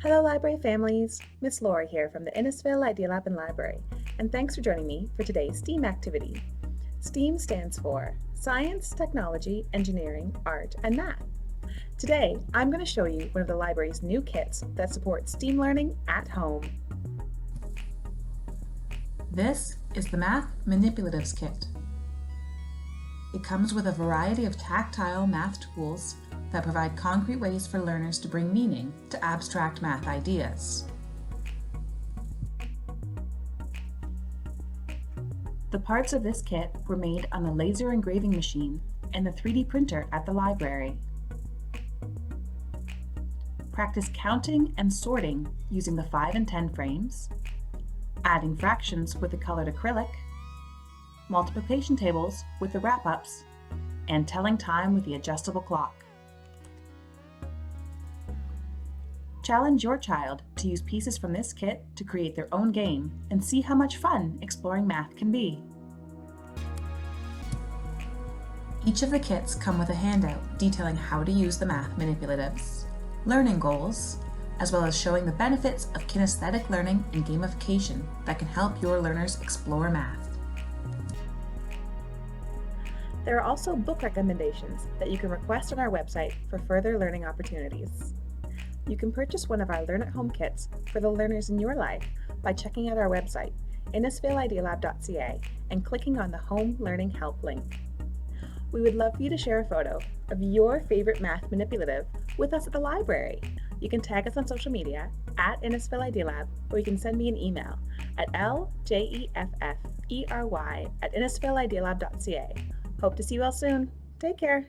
Hello library families, Miss Laura here from the Innisfil Idea Lab and Library, and thanks for joining me for today's STEAM activity. STEAM stands for Science, Technology, Engineering, Art, and Math. Today, I'm going to show you one of the library's new kits that support STEAM learning at home. This is the Math Manipulatives Kit. It comes with a variety of tactile math tools that provide concrete ways for learners to bring meaning to abstract math ideas. The parts of this kit were made on the laser engraving machine and the 3D printer at the library. Practice counting and sorting using the 5 and 10 frames, adding fractions with the colored acrylic, multiplication tables with the wrap-ups, and telling time with the adjustable clock. Challenge your child to use pieces from this kit to create their own game and see how much fun exploring math can be. Each of the kits come with a handout detailing how to use the math manipulatives, learning goals, as well as showing the benefits of kinesthetic learning and gamification that can help your learners explore math. There are also book recommendations that you can request on our website for further learning opportunities. You can purchase one of our Learn at Home kits for the learners in your life by checking out our website, innisfilidealab.ca, and clicking on the Home Learning Help link. We would love for you to share a photo of your favorite math manipulative with us at the library. You can tag us on social media at InnisfilIdeaLab, or you can send me an email at ljefffery@innisfilidealab.ca. Hope to see you all soon. Take care.